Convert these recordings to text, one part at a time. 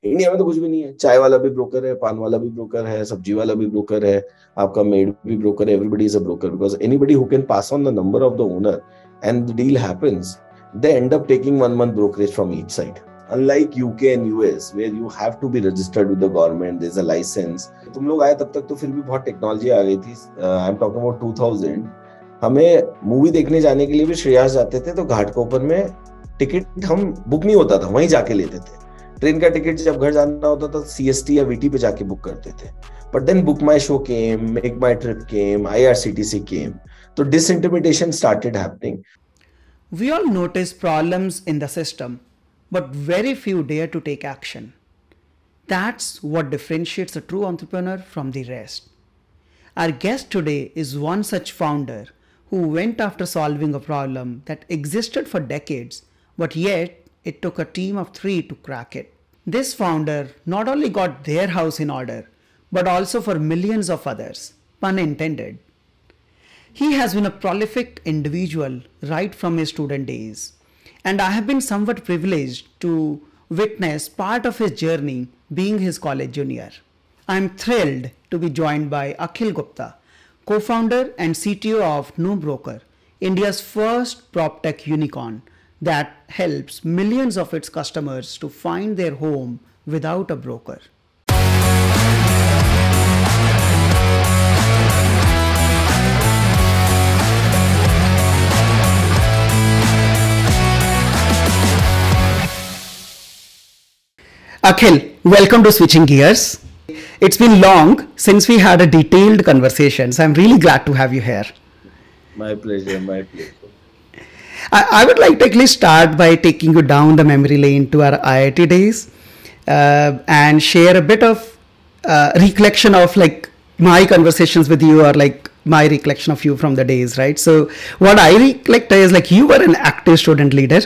India में तो कुछ भी नहीं है. चाय वाला भी ब्रोकर है, पान वाला भी ब्रोकर है, सब्जी वाला भी ब्रोकर है, आपका मेड भी ब्रोकर है. Everybody is a broker because anybody who can pass on the number of the owner and the deal happens, they end up taking 1 month brokerage from each side. Unlike UK and US, where you have to be registered with the government, there's a license. तुम लोग आए तब तक तो फिर भी बहुत technology आ गई थी. I am talking about 2000. हमें मूवी देखने जाने के लिए भी श्रेयास जाते थे तो घाटकोपर में टिकट हम बुक नहीं होता था, वहीं जाके लेते थे. ट्रेन का टिकट जब घर जाना होता था CST या VT पे जाके बुक करते थे. But then book my show came, make my trip came, IRCTC came. तो disintermediation started happening. We all notice problems in the system, but very few dare to take action. That's what differentiates a true entrepreneur from the rest. Our guest today is one such founder who went after solving a problem that existed for decades, but yet it took a team of 3 to crack it. This founder not only got their house in order, but also for millions of others, pun intended. He has been a prolific individual right from his student days, and I have been somewhat privileged to witness part of his journey being his college junior. I am thrilled to be joined by Akhil Gupta, co-founder and CTO of NoBroker, India's first proptech unicorn that helps millions of its customers to find their home without a broker. Akhil, welcome to Switching Gears. It's been long since we had a detailed conversation, so I'm really glad to have you here. My pleasure, my pleasure. I would like to actually start by taking you down the memory lane to our IIT days and share a bit of recollection of like my conversations with you or like my recollection of you from the days, right? So what I recollect is like you were an active student leader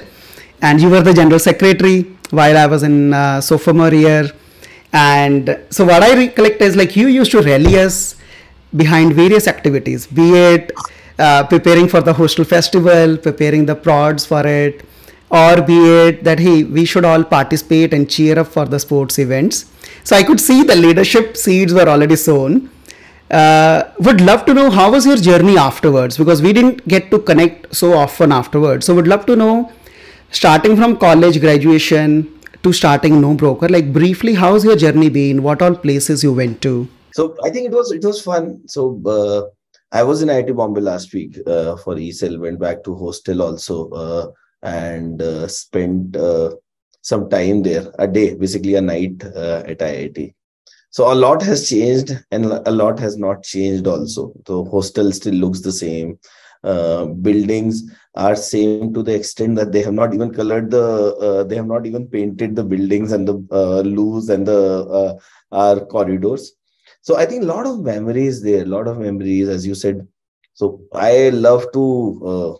and you were the general secretary while I was in sophomore year. And so what I recollect is like you used to rally us behind various activities, be it preparing for the hostel festival, preparing the prods for it, or be it that, hey, we should all participate and cheer up for the sports events. So I could see the leadership seeds were already sown. Would love to know how was your journey afterwards, because we didn't get to connect so often afterwards. So would love to know, starting from college graduation to starting NoBroker, like briefly, how's your journey been? What all places you went to? So I think it was fun. So I was in IIT Bombay last week for ESL, went back to hostel also and spent some time there, a day, basically a night at IIT. So a lot has changed and a lot has not changed also. The hostel still looks the same. Buildings are same to the extent that they have not even colored they have not even painted the buildings and the loos and the our corridors. So I think a lot of memories there, a lot of memories, as you said. So I love to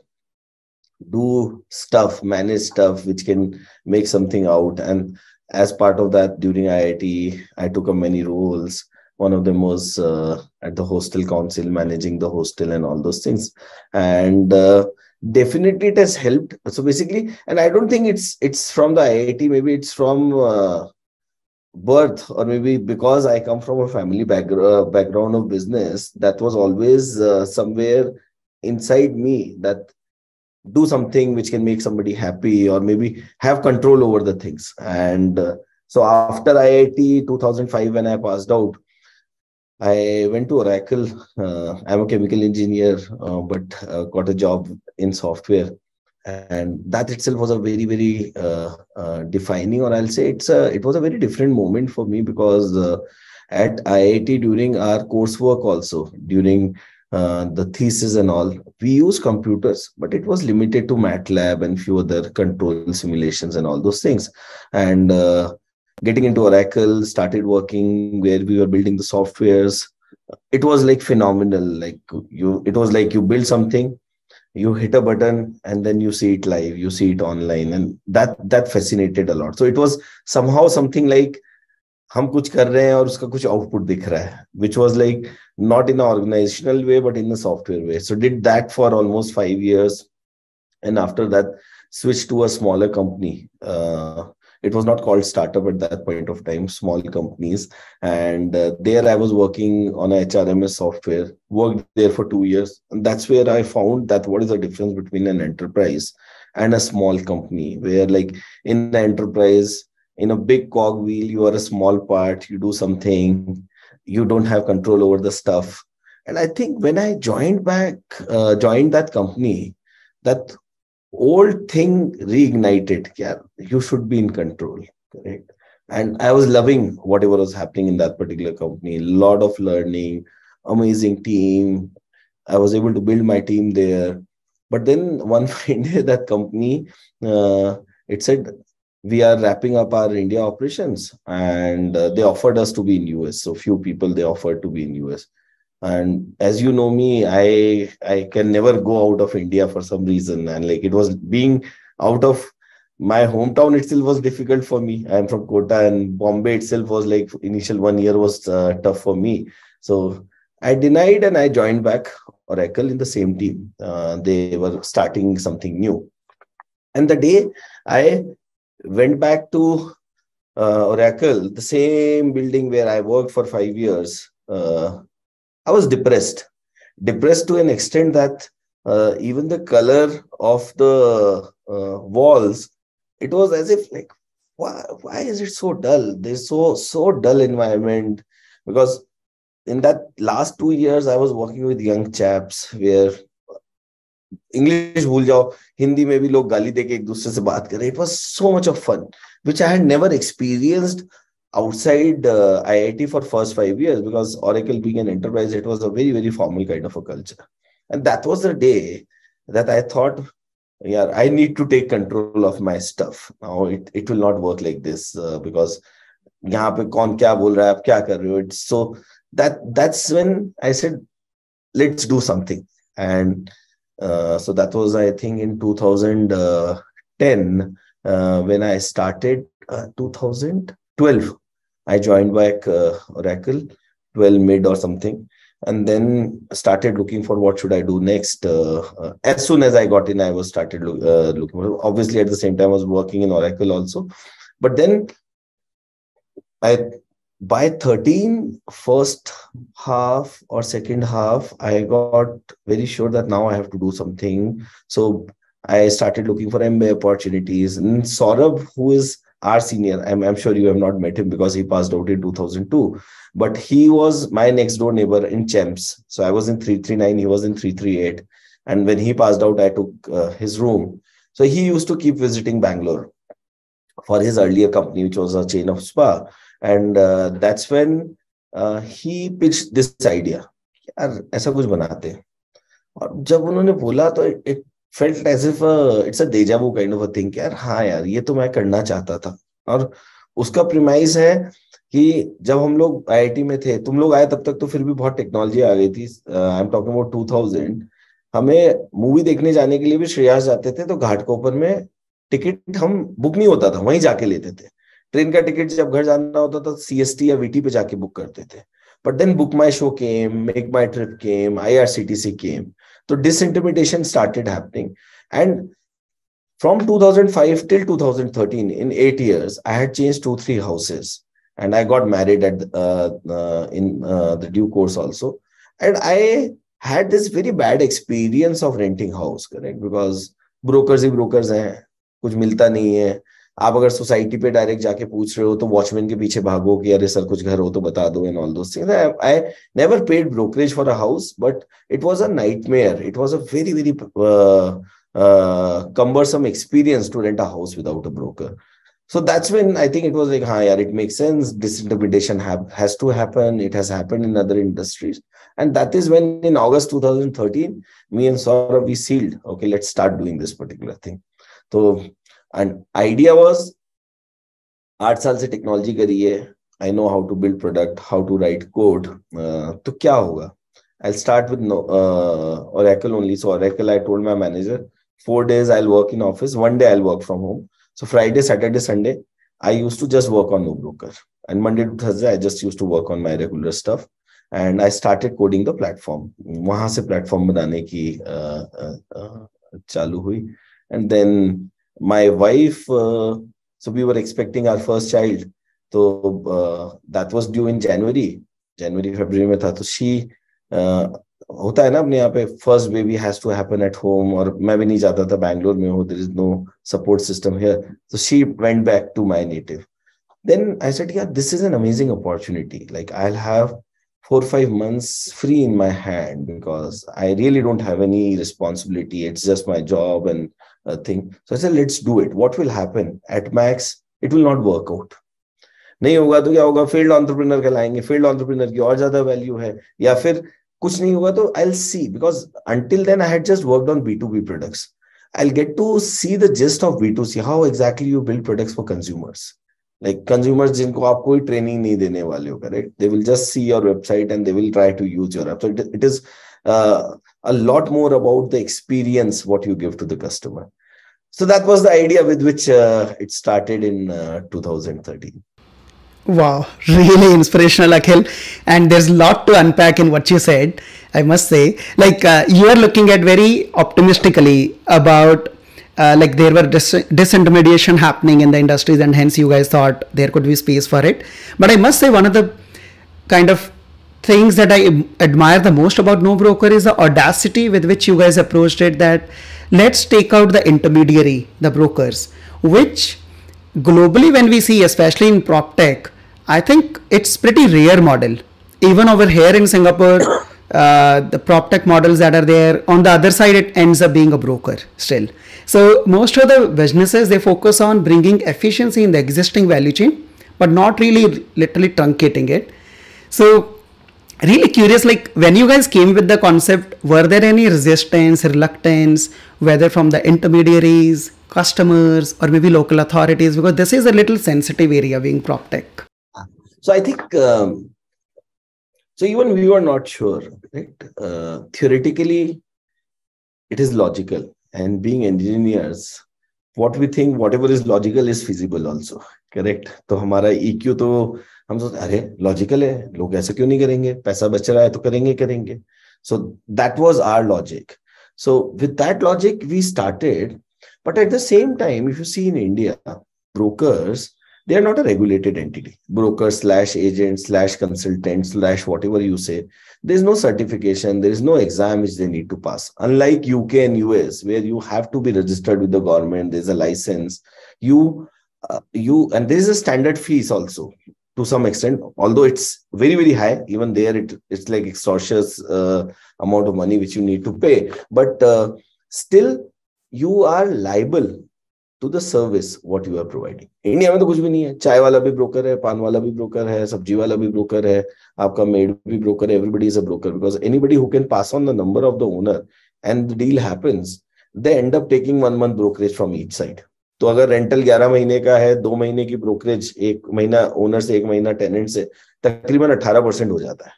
do stuff, manage stuff, which can make something out. And as part of that, during IIT, I took up many roles. One of them was at the hostel council, managing the hostel and all those things. And definitely it has helped. So basically, and I don't think it's from the IIT, maybe it's from birth, or maybe because I come from a family background of business, that was always somewhere inside me, that do something which can make somebody happy or maybe have control over the things. And so after IIT 2005, when I passed out, I went to Oracle. I'm a chemical engineer, but got a job in software. And that itself was a very, very defining, or I'll say it was a very different moment for me, because at IIT, during our coursework also, during the thesis and all, we use computers, but it was limited to MATLAB and few other control simulations and all those things. And getting into Oracle, started working where we were building the softwares. It was like phenomenal. Like it was like you build something, you hit a button, and then you see it live, you see it online, and that fascinated a lot. So it was somehow something like हम कुछ कर रहे हैं और उसका कुछ output दिख रहा है, which was like not in an organizational way but in a software way. So did that for almost 5 years, and after that switched to a smaller company. it was not called startup at that point of time, small companies. And there I was working on a HRMS software, worked there for 2 years. And that's where I found that what is the difference between an enterprise and a small company, where like in an enterprise, in a big cog wheel, you are a small part, you do something, you don't have control over the stuff. And I think when I joined that company, that old thing reignited. Yeah, you should be in control, correct? And I was loving whatever was happening in that particular company. A lot of learning, amazing team. I was able to build my team there. But then one fine day, that company, it said, we are wrapping up our India operations, and they offered us to be in US. So few people they offered to be in US. And as you know me, I can never go out of India for some reason. And like it was being out of my hometown itself was difficult for me. I'm from Kota, and Bombay itself was like initial 1 year was tough for me. So I denied and I joined back Oracle in the same team. They were starting something new. And the day I went back to Oracle, the same building where I worked for 5 years, I was depressed to an extent that even the color of the walls, it was as if like, why is it so dull? There's so dull environment. Because in that last 2 years, I was working with young chaps where English भूल जाओ, हिंदी में भी लोग गाली देके एक दूसरे से बात कर रहे. It was so much of fun, which I had never experienced outside IIT for first 5 years, because Oracle being an enterprise, it was a very, very formal kind of a culture. And that was the day that I thought, yeah, I need to take control of my stuff. Now it will not work like this because यहाँ पे कौन क्या बोल रहा है, आप क्या कर रहे हो. So that's when I said, let's do something. And so that was, I think, in 2010 when I started. 2012 I joined back Oracle, 12 mid or something, and then started looking for what should I do next. As soon as I got in, I was started looking for. Obviously, at the same time, I was working in Oracle also, but then by 13, first half or second half, I got very sure that now I have to do something. So I started looking for MBA opportunities. And Saurabh, who is our senior, I'm sure you have not met him because he passed out in 2002, but he was my next door neighbor in CHEMS. So I was in 339, he was in 338. And when he passed out, I took his room. So he used to keep visiting Bangalore for his earlier company, which was a chain of spa. And that's when he pitched this idea, यार ऐसा कुछ बनाते हैं. और जब उन्होंने बोला तो it felt as if it's a deja vu kind of a thing. यार हाँ यार, ये तो मैं करना चाहता था. और उसका प्रीमाइस है कि जब हम लोग आईआईटी में थे, तुम लोग आए तब तक तो फिर भी बहुत टेक्नोलॉजी आ गई थी. I am talking about 2000. हमें मूवी देखने जाने के लिए भी श्रेयास जाते थे तो घाटकोपर में टिकट हम बुक नहीं होता था, वहीं जाके लेते थे. ट्रेन का टिकट जब घर जाना होता था सीएसटी या वीटी पे जाके बुक करते थे. But then book my show came, make my trip came, IRCTC came. तो disintermediation started happening. And from 2005 till 2013, in 8 years, I had changed 2-3 houses, and I got married at in the due course also. And I had this very bad experience of renting house, correct? Because brokers he brokers हैं, कुछ मिलता नहीं है. आप अगर society पे direct जाके पूछ रहे हो तो वॉचमैन के पीछे भागो कि अरे सर कुछ घर हो तो बता दो and all those things. I never paid brokerage for a house, but it was a nightmare. It was a very very cumbersome experience to rent a house without a broker. So that's when I think it was like, yeah, it makes sense. Disintermediation has to happen. It has happened in other industries. And that is when in August 2013, me and Saurabh, we sealed, okay, let's start doing this particular thing. So, and idea was, 8 साल से technology करी है, I know how to build product, how to write code. तो क्या होगा? I'll start with Oracle only. So Oracle, I told my manager, 4 days I'll work in office, 1 day I'll work from home. So Friday, Saturday, Sunday, I used to just work on NoBroker. And Monday to Thursday, I just used to work on my regular stuff. And I started coding the platform. वहाँ से platform बनाने की चालू हुई. And then my wife So we were expecting our first child. So that was due in January, February में था. तो she होता है ना अपने यहाँ पे first baby has to happen at home. और मैं भी नहीं जाता था बैंगलोर में हो. There is no support system here. So she went back to my native. Then I said, yeah, this is an amazing opportunity. Like I'll have 4 or 5 months free in my hand because I really don't have any responsibility. It's just my job and a thing. So I said, let's do it. What will happen? At max, it will not work out. नहीं होगा तो क्या होगा, field entrepreneur कहलाएंगे, field entrepreneur की और ज्यादा value है, या फिर कुछ नहीं होगा तो I will see, because until then I had just worked on B2B products. I'll get to see the gist of B2C, how exactly you build products for consumers. Like consumers जिनको आप कोई ट्रेनिंग नहीं देने वाले हो, correct? They will just see your website and they will try to use your app. So it is a lot more about the experience what you give to the customer. So that was the idea with which it started in 2013. Wow, really inspirational, Akhil. And there's a lot to unpack in what you said, I must say. Like you are looking at very optimistically about like there were disintermediation happening in the industries, and hence you guys thought there could be space for it. But I must say one of the kind of things that I admire the most about NoBroker is the audacity with which you guys approached it, that let's take out the intermediary, the brokers, which globally when we see, especially in proptech, I think it's pretty rare model. Even over here in Singapore, the proptech models that are there, on the other side, it ends up being a broker still. So most of the businesses, they focus on bringing efficiency in the existing value chain, but not really literally truncating it. So really curious, like when you guys came with the concept, were there any resistance, reluctance, whether from the intermediaries, customers, or maybe local authorities? Because this is a little sensitive area being proptech. So I think, so even we were not sure, right? Theoretically, it is logical. And being engineers, what we think, whatever is logical is feasible also, correct? तो हमारा EQ तो हम सोचते अरे logical है, लोग ऐसे क्यों नहीं करेंगे, पैसा बच रहा है तो करेंगे. So that was our logic. So with that logic, we started. But at the same time, if you see in India, brokers, they are not a regulated entity. Brokers / agents / consultants / whatever you say, there is no certification, there is no exam which they need to pass. Unlike UK and US, where you have to be registered with the government, there's a license. And there is a standard fees also to some extent, although it's very, very high. Even there, it's like extortionate amount of money which you need to pay. But still, you are liable to the service what you are providing. India में तो कुछ भी नहीं है, चाय वाला भी broker है, पान वाला भी ब्रोकर है, सब्जी वाला भी ब्रोकर है, आपका मेड भी ब्रोकर है. Everybody is a broker because anybody who can pass on the number of the owner and the deal happens, they end up taking 1 month brokerage from each side. तो अगर rental 11 महीने का है, 2 महीने की brokerage, 1 महीना owner से, 1 महीना टेनेंट से, तकरीबन 18% हो जाता है.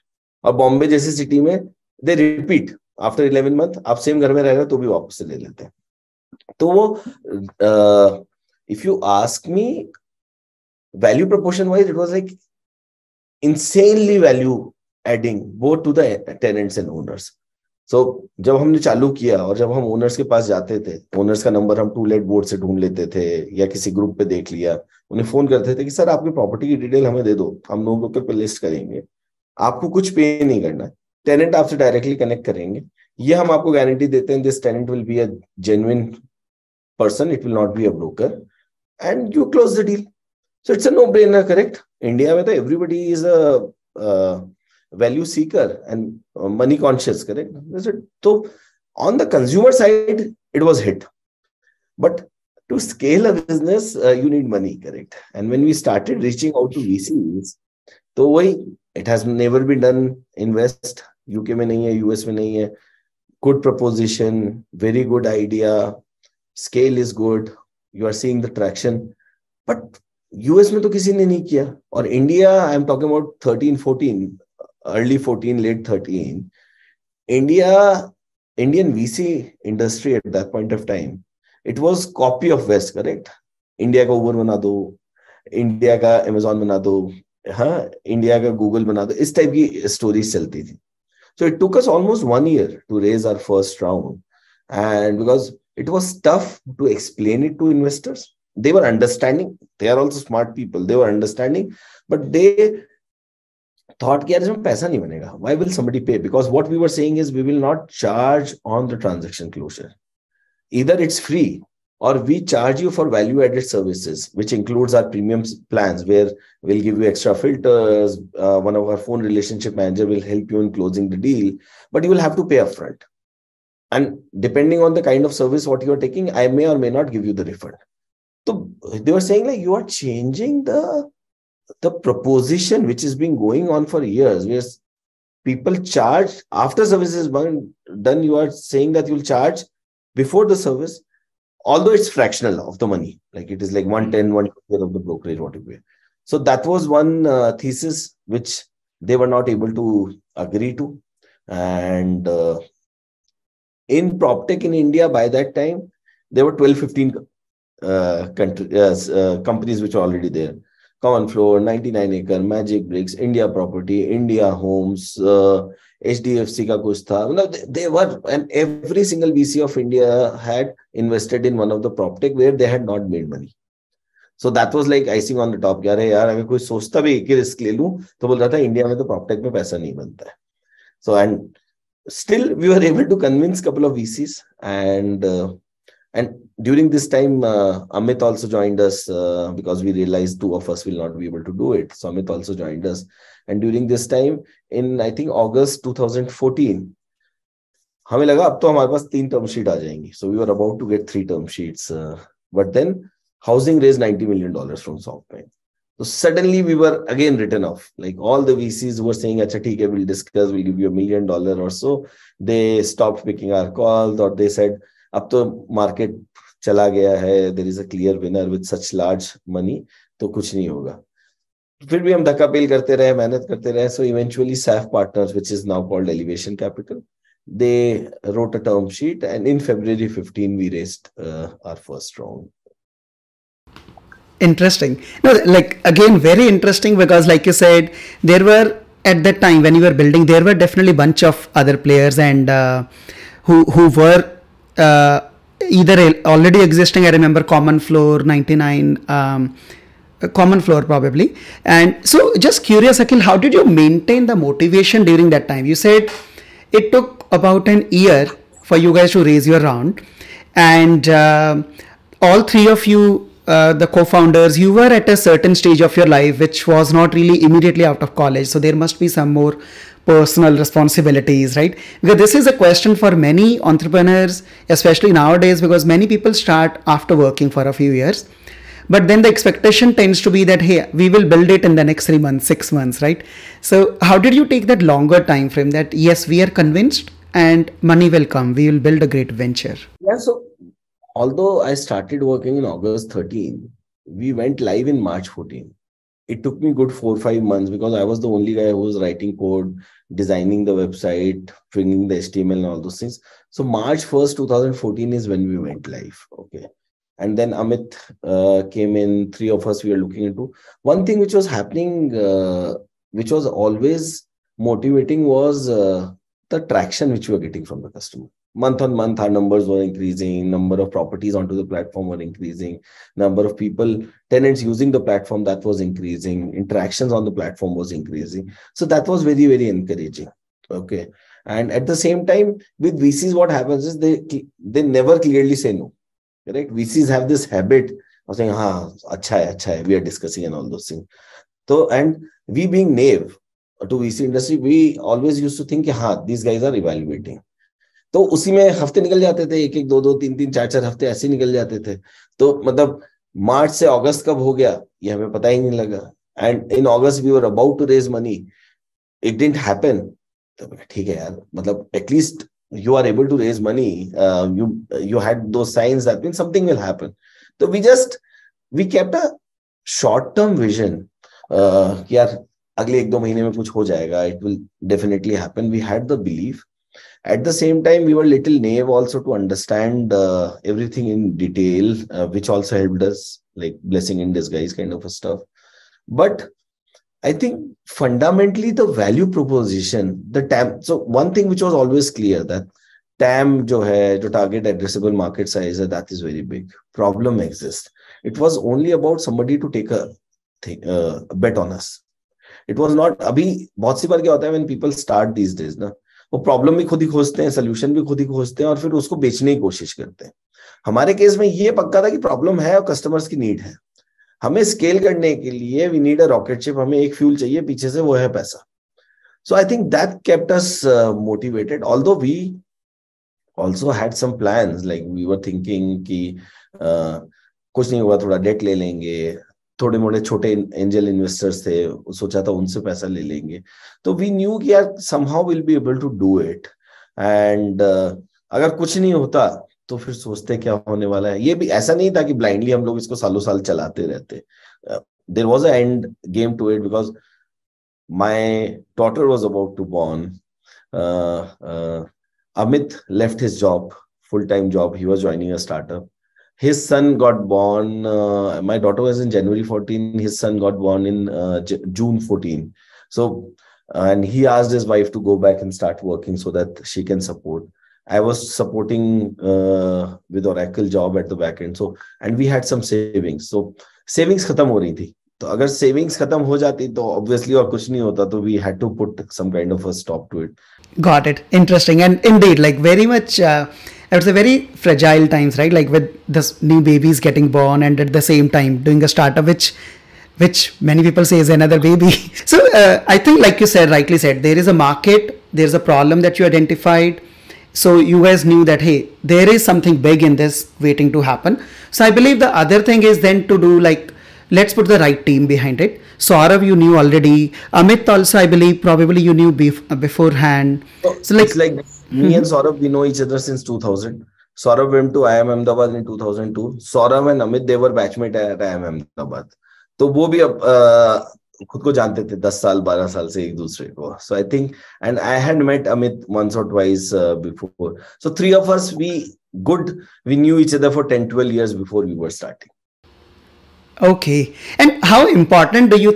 और बॉम्बे जैसी सिटी में दे रिपीट आफ्टर 11 मंथ, आप सेम घर में रह रहे हो तो भी वापस से ले लेते हैं. तो वो if you ask me, value proportion wise, it was like insanely value adding both to the tenants and owners. So जब हमने चालू किया और जब हम ओनर्स के पास जाते थे, ओनर्स का नंबर हम टूलेट बोर्ड से ढूंढ लेते थे या किसी ग्रुप पे देख लिया, उन्हें फोन करते थे कि सर आपकी प्रॉपर्टी की डिटेल हमें दे दो, हम नो ब्रोकर पे लिस्ट करेंगे, आपको कुछ पे नहीं करना है, टेनेंट आपसे डायरेक्टली कनेक्ट करेंगे, ये हम आपको गारंटी देते हैं, this tenant will be a genuine person, it will not be a broker, and you close the deal. So it's a no-brainer, correct? India में तो everybody is a value seeker and money conscious, correct? So on the consumer side, it was hit. But to scale a business, you need money, correct? And when we started reaching out to VCs, तो वही, it has never been done in West, UK में नहीं है, US में नहीं है. Good proposition, very good idea. Scale is good, you are seeing the traction, but US में तो किसी ने नहीं किया. और India, I am talking about 13, 14, early 14, late 13. Indian VC industry at that point of time, it was copy of West, correct? India का Uber बना दो, India का Amazon बना दो, हाँ, India का Google बना दो, इस टाइप की stories चलती थी. So it took us almost 1 year to raise our first round, and because it was tough to explain it to investors. they were understanding. They are also smart people. They were understanding, but they thought कि यार इसमें पैसा नहीं बनेगा. Why will somebody pay? Because what we were saying is we will not charge on the transaction closure. Either it's free or we charge you for value-added services, which includes our premium plans, where we'll give you extra filters. One of our phone relationship manager will help you in closing the deal, but you will have to pay upfront. And depending on the kind of service what you are taking, I may or may not give you the refund. So they were saying like you are changing the proposition which has been going on for years, where people charge after services done. You are saying that you'll charge before the service, although it's fractional of the money, like it is like 1/10, 1/20 of the brokerage what you pay. So that was one thesis which they were not able to agree to. And in proptech in India by that time, there were 12, 15 companies which were already there. Common Floor, 99 Acre, Magic Bricks, India Property, India Homes, HDFC का कुछ था. They were, and every single VC of India had invested in one of the proptech where they had not made money. So that was like icing on the top. यार अगर कोई सोचता भी एक ही risk ले लूं तो बोल रहा था इंडिया में तो proptech में पैसा नहीं बनता है. So and still we were able to convince couple of VCs, and during this time, Amit also joined us because we realized two of us will not be able to do it. So Amit also joined us. And during this time, in I think August 2014, हमें लगा अब तो हमारे पास 3 term sheet आ जाएंगी. So we were about to get 3 term sheets. But then housing raised $90 million from SoftBank. So suddenly we were again written off. Like all the VCs were saying, "Acha, theek hai, we'll discuss, we'll give you $1 million or so." They stopped picking our calls, or they said, अब तो market चला गया है, there is a clear winner with such large money, तो कुछ नहीं होगा. फिर भी हम धक्का पेल करते रहे, मेहनत करते रहे. So eventually SAF Partners, which is now called Elevation Capital, they wrote a term sheet, and in February 15 we raised our first round. Interesting. No, like again, very interesting, because like you said, there were at that time when you were building, there were definitely bunch of other players and who were either already existing. I remember Common Floor, 99, Common Floor probably. And so just curious, Akhil, how did you maintain the motivation during that time? You said it took about an year for you guys to raise your round, and all three of you, the co-founders, you were at a certain stage of your life which was not really immediately out of college, so there must be some more personal responsibilities, right? Because this is a question for many entrepreneurs, especially nowadays, because many people start after working for a few years, but then the expectation tends to be that, hey, we will build it in the next 3 months, 6 months, right? So how did you take that longer time frame that, yes, we are convinced and money will come, we will build a great venture? Yeah, so although I started working in August 13, we went live in March 14. It took me good 4 or 5 months because I was the only guy who was writing code, designing the website, bringing the HTML and all those things. So March 1st, 2014 is when we went live. Okay. And then Amit came in, 3 of us we were looking into. One thing which was happening, which was always motivating, was the traction which we were getting from the customer. Month on month, our numbers were increasing, number of properties onto the platform were increasing, number of people, tenants using the platform, that was increasing, interactions on the platform was increasing. So that was very, very encouraging. Okay. And at the same time, with VCs, what happens is they never clearly say no. Correct? VCs have this habit of saying, acha hai, we are discussing and all those things. So, and we being naive to VC industry, we always used to think, these guys are evaluating. तो उसी में हफ्ते निकल जाते थे, 1-1, 2-2, 3-3, 4-4 हफ्ते ऐसे निकल जाते थे. तो मतलब मार्च से अगस्त कब हो गया ये हमें पता ही नहीं लगा. And in August we were about to raise money, it didn't happen. तो ठीक है यार, मतलब at least you are able to raise money, you had those signs that means something will happen. So we kept a short term vision, कि यार अगले 1-2 महीने में कुछ हो जाएगा, it will definitely happen. We had the belief. At the same time, we were little naive also to understand everything in detail, which also helped us, like blessing in disguise kind of a stuff. But I think fundamentally the value proposition, the TAM. So one thing which was always clear, that TAM जो है, जो target addressable market size है, that is very big. Problem exists. It was only about somebody to take a bet on us. It was not. अभी बहुत सी बार क्या होता है when people start these days ना, वो प्रॉब्लम भी खुद ही खोजते हैं, सोल्यूशन भी खुद ही खोजते हैं और फिर उसको बेचने की कोशिश करते हैं. हमारे केस में ये पक्का था कि प्रॉब्लम है और कस्टमर्स की नीड है. हमें स्केल करने के लिए we need a rocket ship, हमें एक फ्यूल चाहिए, पीछे से वो है पैसा. So I think that kept us motivated, although we also had some plans, like we were thinking कि कुछ नहीं होगा, थोड़ा डेट ले लेंगे, थोड़े मोड़े छोटे एंजल इन्वेस्टर्स थे, सोचा था उनसे पैसा ले लेंगे. तो वी न्यू कि यार somehow will be able to do it. And अगर कुछ नहीं होता तो फिर सोचते क्या होने वाला है. ये भी ऐसा नहीं था कि ब्लाइंडली हम लोग इसको सालों साल चलाते रहते. There was a end game to it because my daughter was about to born. Amit left his job, full-time job. He was joining a startup. His son got born. My daughter was in January 14. His son got born in June 14. So, and he asked his wife to go back and start working so that she can support. I was supporting with Oracle job at the back end. So, and we had some savings. So, savings खत्म हो रही थी. तो अगर savings खत्म हो जाती तो ऑब्वियसली और कुछ नहीं होता, तो we had to put some kind of a stop to it. Got it. Interesting. And indeed, like very much, I would say very fragile times, right? Like with this new babies getting born and at the same time doing a startup, which many people say is another baby. So I think, like you said, rightly said, there is a market, there's a problem that you identified. So you guys knew that, hey, there is something big in this waiting to happen. So I believe the other thing is then to do like, let's put the right team behind it. Saurav, you knew already. Amit also, I believe, probably you knew beforehand. So like, it's like me and Saurav, we know each other since 2000. Saurav went to IIM Ahmedabad in 2002. Saurav and Amit, they were batchmate at IIM Ahmedabad. तो वो भी खुद को जानते थे 10 साल 12 साल से एक दूसरे को. So I think, and I had met Amit once or twice before. So three of us, we knew each other for 10-12 years before we were starting. Okay. And how important do you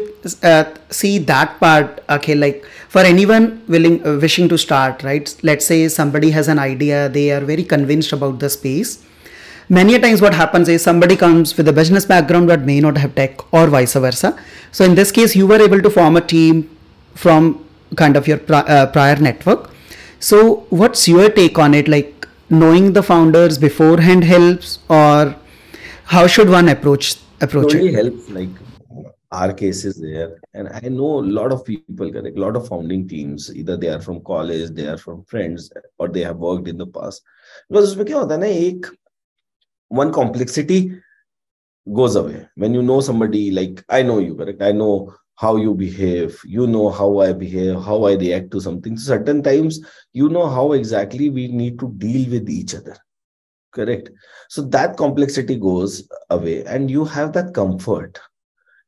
see that part, okay, like for anyone wishing to start, right? Let's say somebody has an idea, they are very convinced about the space. Many a times what happens is somebody comes with a business background but may not have tech, or vice versa. So in this case, you were able to form a team from kind of your prior network. So what's your take on it? Like knowing the founders beforehand helps, or how should one approach it? Really helps. Like our case is there, and I know a lot of people, correct, a lot of founding teams, either they are from college, they are from friends, or they have worked in the past. Because उसमें क्या होता है ना, one complexity goes away when you know somebody. Like I know you, correct, I know how you behave, you know how I behave, how I react to something. So certain times you know how exactly we need to deal with each other. Correct. So that complexity goes away and you have that comfort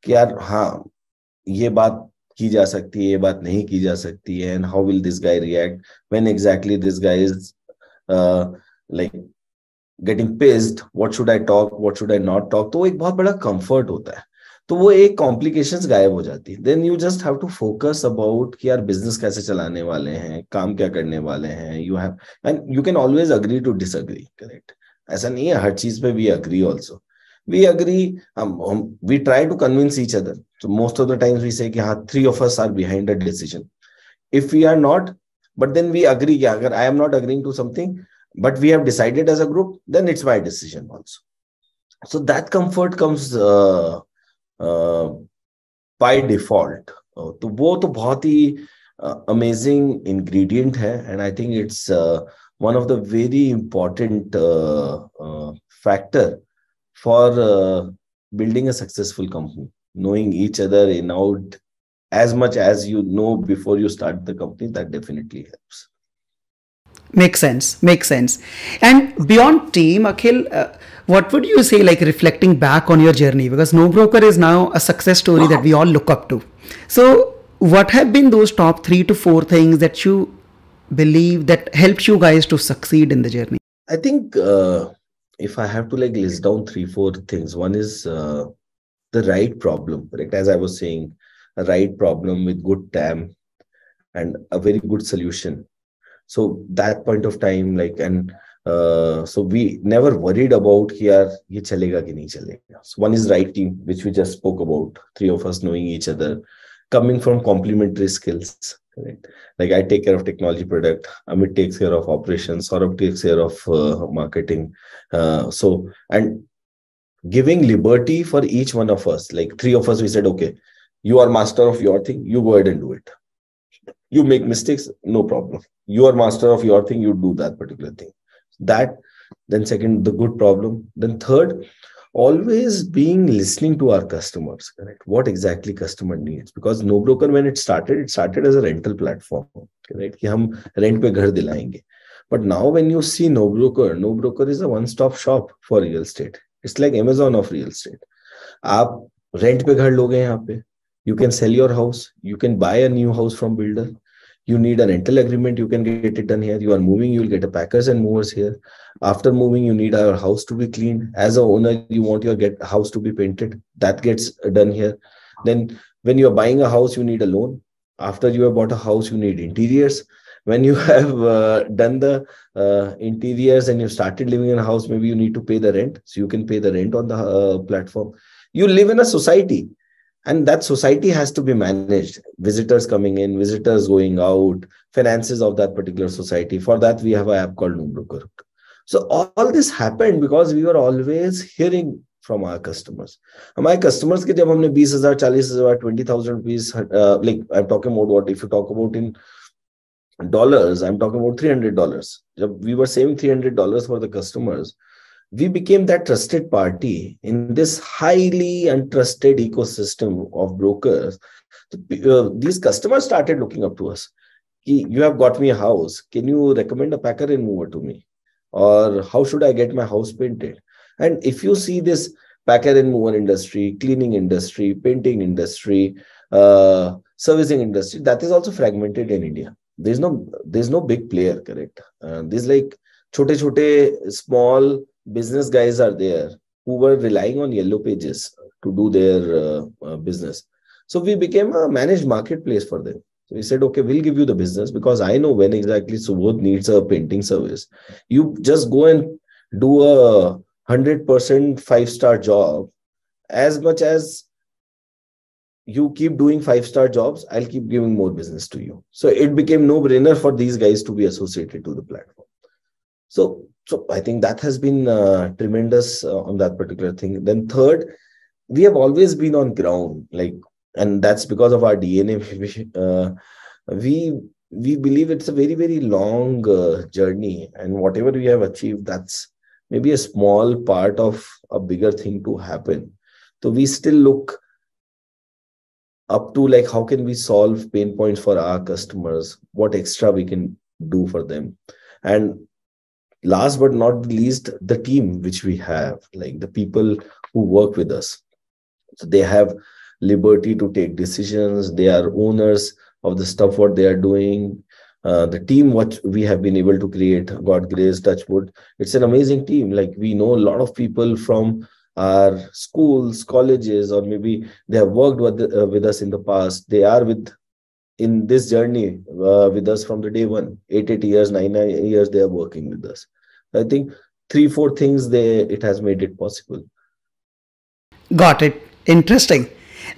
कि यार हाँ ये बात की जा सकती है, ये बात नहीं की जा सकती है, and how will this guy react when exactly this guy is like getting pissed, what should I talk, what should I not talk. तो वो एक बहुत बड़ा comfort होता है. तो वो एक complications गायब हो जाती है. Then you just have to focus about कि यार business कैसे चलाने वाले हैं, काम क्या करने वाले हैं. You have, and you can always agree to disagree, correct. ऐसा नहीं है हर चीज पे we agree also. We agree, we try to convince each other. So most of the times we say कि हाँ 3 of us are behind a decision. If we are not, but then we agree कि अगर I am not agreeing to something, but we have decided as a group, then it's my decision also. So that comfort comes by default. तो वो तो बहुत ही amazing ingredient है, and I think it's one of the very important factor for building a successful company. Knowing each other in out as much as you know before you start the company, that definitely helps. Makes sense. Makes sense. And beyond team, Akhil, what would you say, like reflecting back on your journey? Because NoBroker is now a success story that we all look up to. So what have been those top 3 to 4 things that you believe that helped you guys to succeed in the journey? I think if I have to like list down 3-4 things, one is the right problem, correct? As I was saying, a right problem with good TAM and a very good solution. So that point of time, like, and So we never worried about कि यार ये चलेगा कि नहीं चलेगा. So one is right team, which we just spoke about, three of us knowing each other, coming from complementary skills. Correct. Like I take care of technology product, Amit takes care of operations, Saurabh takes care of marketing. So and giving liberty for each one of us, like three of us, we said, okay, you are master of your thing, you go ahead and do it. You make mistakes, no problem. You are master of your thing, you do that particular thing. That, then second, the good problem. Then third, always being listening to our customers, correct? What exactly customer needs? Because NoBroker, when it started as a rental platform, correct? कि हम rent पे घर दिलाएंगे. But now when you see NoBroker is a one-stop shop for real estate. It's like Amazon of real estate. आप rent पे घर लोगे यहाँ पे. You can sell your house. You can buy a new house from builder. You need a rental agreement, you can get it done here. You are moving, you will get a packers and movers here. After moving, you need our house to be cleaned. As a owner, you want your house to be painted. That gets done here. Then when you are buying a house, you need a loan. After you have bought a house, you need interiors. When you have done the interiors and you started living in a house, maybe you need to pay the rent. So you can pay the rent on the platform. You live in a society. And that society has to be managed. Visitors coming in, visitors going out, finances of that particular society. For that, we have an app called NoBroker. So all this happened because we were always hearing from our customers. हमारे customers के जब हमने 20,000, 40,000, 20,000 rupees, like I'm talking about what, if you talk about in dollars, I'm talking about $300. जब we were saving $300 for the customers, we became that trusted party in this highly untrusted ecosystem of brokers. These customers started looking up to us. You have got me a house. Can you recommend a packer and mover to me? Or how should I get my house painted? And if you see this packer and mover industry, cleaning industry, painting industry, servicing industry, that is also fragmented in India. There's no big player, correct? There's like chote small business guys are there who were relying on yellow pages to do their business. So we became a managed marketplace for them. So we said, okay, we'll give you the business because I know when exactly Subodh needs a painting service. You just go and do a 100% five-star job. As much as you keep doing five-star jobs, I'll keep giving more business to you. So it became no-brainer for these guys to be associated to the platform. So I think that has been tremendous on that particular thing. Then third, we have always been on ground, like, and that's because of our DNA. We believe it's a very, very long journey, and whatever we have achieved, that's maybe a small part of a bigger thing to happen. So we still look up to like, how can we solve pain points for our customers? What extra we can do for them? And last but not least, the team which we have, like the people who work with us. So they have liberty to take decisions. They are owners of the stuff what they are doing. The team what we have been able to create, God grace, touch wood, it's an amazing team. Like we know a lot of people from our schools, colleges, or maybe they have worked with us in the past. They are in this journey with us from the day one. 8 years, 9 years they are working with us. I think 3-4 things it has made it possible. Got it. Interesting.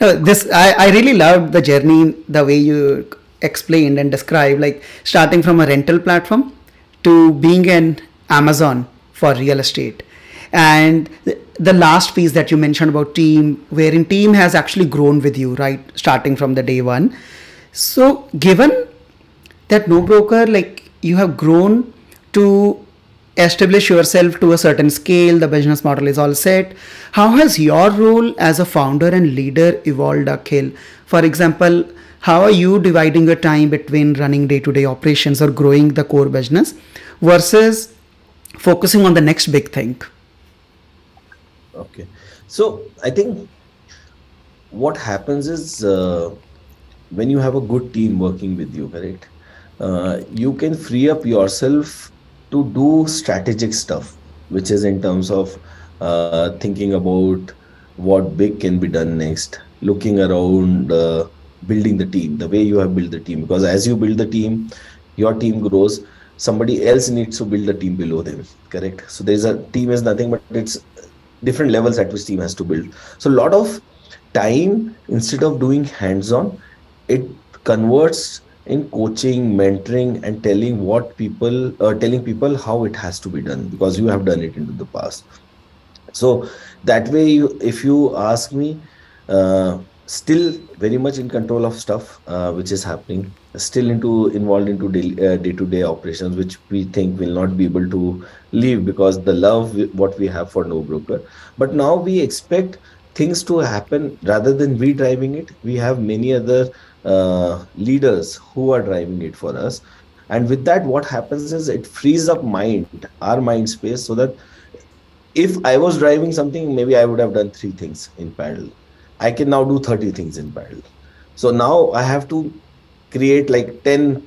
This I really loved the journey, the way you explained and described, like starting from a rental platform to being an Amazon for real estate. And the last piece that you mentioned about team, wherein team has actually grown with you, right? Starting from the day one. So given that NoBroker, like you have grown to establish yourself to a certain scale, the business model is all set. How has your role as a founder and leader evolved, Akhil? For example, how are you dividing your time between running day-to-day operations or growing the core business versus focusing on the next big thing? Okay. So I think what happens is when you have a good team working with you, correct? You can free up yourself to do strategic stuff, which is in terms of thinking about what big can be done next, looking around, building the team, the way you have built the team. Because as you build the team, your team grows. somebody else needs to build a team below them, correct? So there's a team is nothing but it's different levels at which team has to build. So a lot of time, instead of doing hands-on, it converts in coaching, mentoring, and telling people how it has to be done because you have done it into the past. So that way, if you ask me, still very much in control of stuff which is happening, still into involved into day-to-day operations, which we think will not be able to leave because the love what we have for No Broker. But now we expect things to happen rather than we driving it. We have many other leaders who are driving it for us. And with that, what happens is it frees up our mind space, so that if I was driving something, maybe I would have done three things in parallel. I can now do 30 things in parallel. So now I have to create like 10.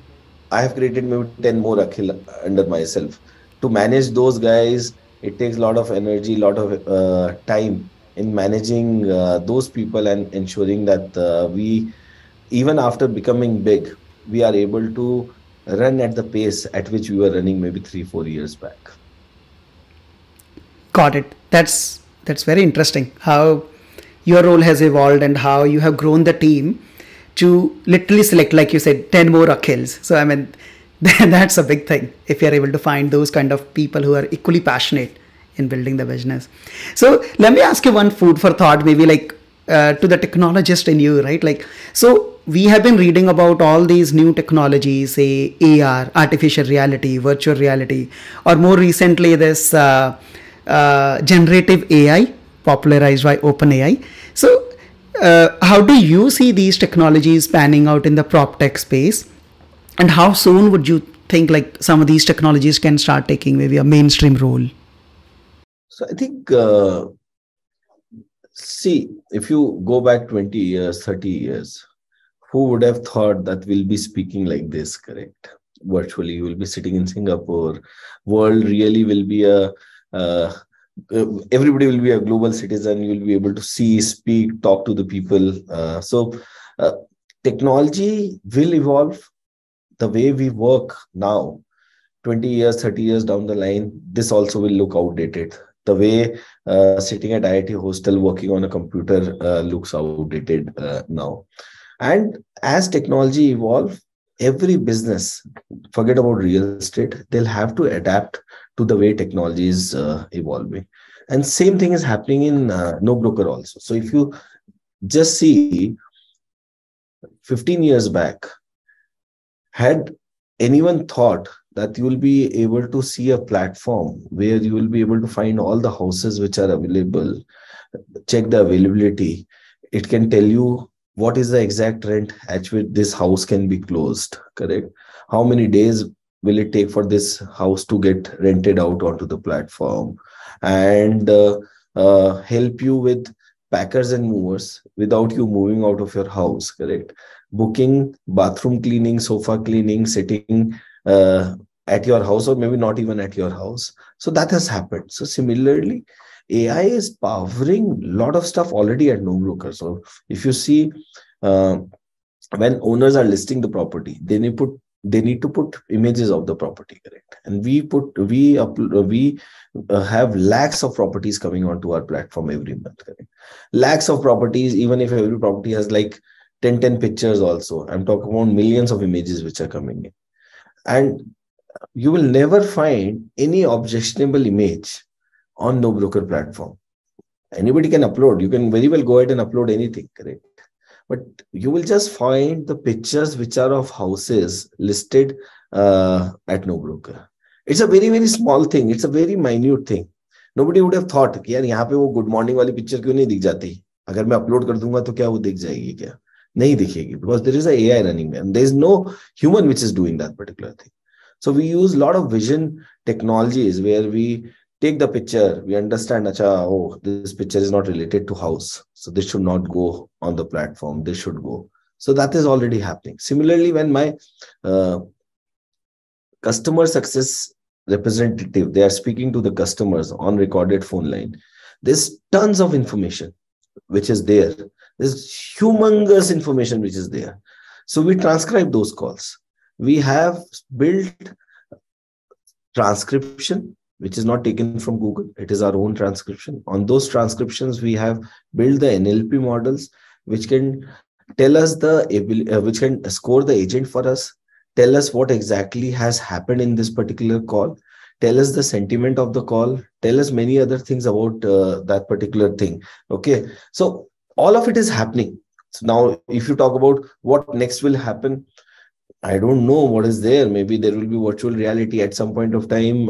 I have created maybe 10 more Akhil under myself. To manage those guys, it takes a lot of energy, a lot of time in managing those people and ensuring that even after becoming big, we are able to run at the pace at which we were running maybe 3, 4 years back. Got it. That's very interesting how your role has evolved and how you have grown the team to literally select, like you said, 10 more Akhils. So I mean, that's a big thing if you're able to find those kind of people who are equally passionate in building the business. So let me ask you one food for thought, maybe like to the technologist in you, right? Like, so we have been reading about all these new technologies, say AR, artificial reality, virtual reality, or more recently this generative AI, popularized by OpenAI. So, how do you see these technologies panning out in the prop tech space, and how soon would you think like some of these technologies can start taking maybe a mainstream role? So I think, see, if you go back 20 years, 30 years, who would have thought that we'll be speaking like this, correct? Virtually, you will be sitting in Singapore. World really will be uh, everybody will be a global citizen. You'll be able to see, speak, talk to the people. So technology will evolve. The way we work now, 20 years, 30 years down the line, this also will look outdated. The way sitting at IIT hostel working on a computer looks outdated now. And as technology evolve, every business, forget about real estate, they'll have to adapt to the way technology is evolving. And same thing is happening in No Broker also. So if you just see 15 years back, had anyone thought that you will be able to see a platform where you will be able to find all the houses which are available, check the availability, it can tell you what is the exact rent at which this house can be closed, correct? How many days will it take for this house to get rented out onto the platform, and help you with packers and movers without you moving out of your house, correct? Booking bathroom cleaning, sofa cleaning, sitting at your house, or maybe not even at your house. So that has happened. So similarly, AI is powering a lot of stuff already at No Broker. So if you see, uh, when owners are listing the property, they need to put images of the property, correct? And we have lakhs of properties coming onto our platform every month, correct? Lakhs of properties, even if every property has like 10 pictures also. I'm talking about millions of images which are coming in. And you will never find any objectionable image on No Broker platform. Anybody can upload. You can very well go ahead and upload anything, correct? But you will just find the pictures which are of houses listed at No Broker. It's a very, very small thing. It's a very minute thing. Nobody would have thought कि यार यहाँ पे वो good morning वाली picture क्यों नहीं दिख जाती? अगर मैं अपलोड कर दूंगा तो क्या वो दिख जाएगी क्या? नहीं दिखेगी, because there is a AI running there and there is no human which is doing that particular thing. So we use a lot of vision technologies where we take the picture, we understand, acha, oh, this picture is not related to house, so this should not go on the platform, this should go. So that is already happening. Similarly, when my customer success representative, they are speaking to the customers on recorded phone line, there's tons of information which is there. There's humongous information which is there. So we transcribe those calls. We have built transcription, which is not taken from Google. It is our own transcription. On those transcriptions, we have built the NLP models, which can tell us which can score the agent for us, tell us what exactly has happened in this particular call, tell us the sentiment of the call, tell us many other things about that particular thing. Okay. So all of it is happening. So now, if you talk about what next will happen, I don't know what is there. Maybe there will be virtual reality at some point of time.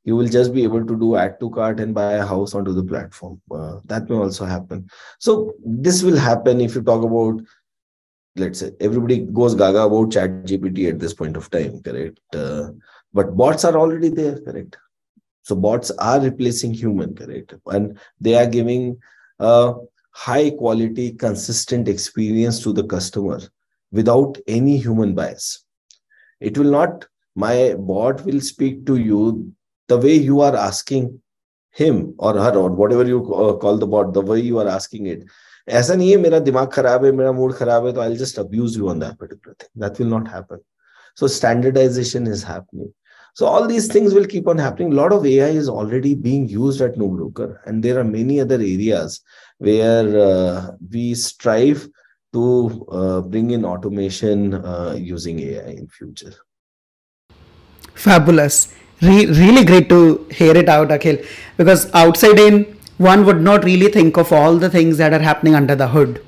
You will just be able to do add to cart and buy a house onto the platform. That may also happen. So this will happen. If you talk about, let's say, everybody goes gaga about chat GPT at this point of time, correct? But bots are already there, correct? So bots are replacing human, correct? And they are giving a high quality, consistent experience to the customer without any human bias. It will not, my bot will speak to you the way you are asking him or her, or whatever you call the bot, the way you are asking it. ऐसा नहीं है मेरा दिमाग खराब है, मेरा mood खराब है, तो I'll just abuse you on that particular thing. That will not happen. So standardization is happening. So all these things will keep on happening. A lot of AI is already being used at NoBroker, and there are many other areas where we strive to bring in automation using AI in future. Fabulous. Really great to hear it out, Akhil, because outside in, one would not really think of all the things that are happening under the hood,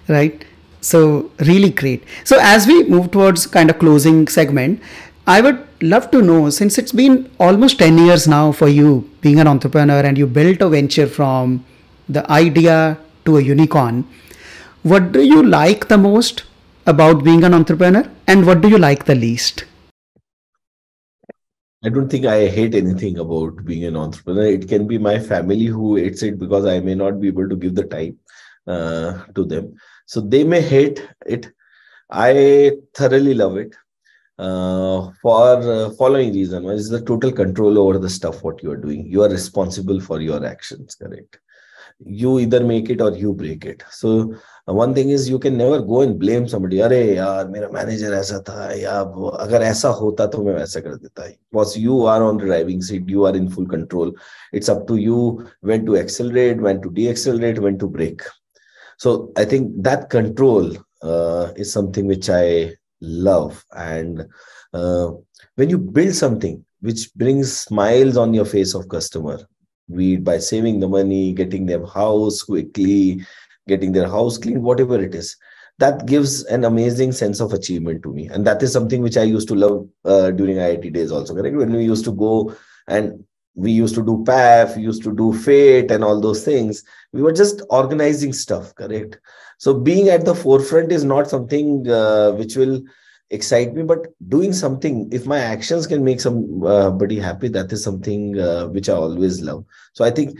right? So really great. So as we move towards kind of closing segment, I would love to know, since it's been almost 10 years now for you being an entrepreneur and you built a venture from the idea to a unicorn, what do you like the most about being an entrepreneur and what do you like the least? I don't think I hate anything about being an entrepreneur. It can be my family who hates it because I may not be able to give the time to them. So they may hate it. I thoroughly love it for following reason. One is the total control over the stuff what you are doing. You are responsible for your actions, correct? You either make it or you break it. So one thing is you can never go and blame somebody. अरे यार मेरा manager ऐसा था या अगर ऐसा होता तो मैं वैसा कर देता. Because you are on the driving seat, you are in full control. It's up to you when to accelerate, when to deaccelerate, when to brake. So I think that control is something which I love. And when you build something which brings smiles on your face of customer, be it by saving the money, getting their house quickly, getting their house clean, whatever it is, that gives an amazing sense of achievement to me. And that is something which I used to love during IIT days also, correct? When we used to go and we used to do PAF, used to do FATE and all those things, we were just organizing stuff, correct? So being at the forefront is not something which will excite me, but doing something, if my actions can make somebody happy, that is something which I always love. So I think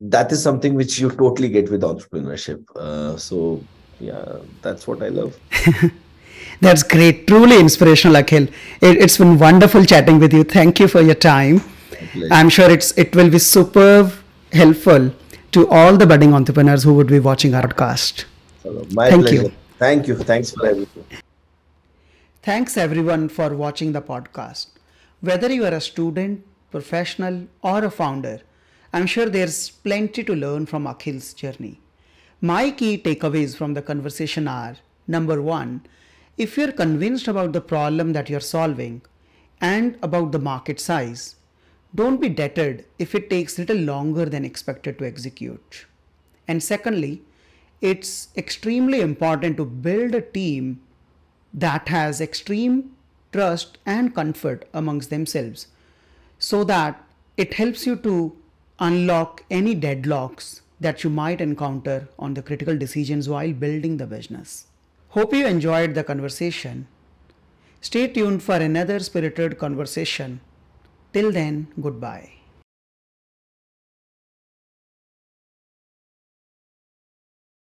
that is something which you totally get with entrepreneurship. So yeah, that's what I love. That's great. Truly inspirational, Akhil. It's been wonderful chatting with you. Thank you for your time. I'm sure it will be superb helpful to all the budding entrepreneurs who would be watching our podcast. My Thank pleasure. you. Thank you. Thanks for everything. Thanks everyone for watching the podcast. Whether you are a student, professional, or a founder, I'm sure there's plenty to learn from Akhil's journey. My key takeaways from the conversation are: number one, if you're convinced about the problem that you're solving and about the market size, don't be deterred if it takes little longer than expected to execute. And secondly, it's extremely important to build a team that has extreme trust and comfort amongst themselves so that it helps you to unlock any deadlocks that you might encounter on the critical decisions while building the business. Hope you enjoyed the conversation. Stay tuned for another spirited conversation. Till then, goodbye.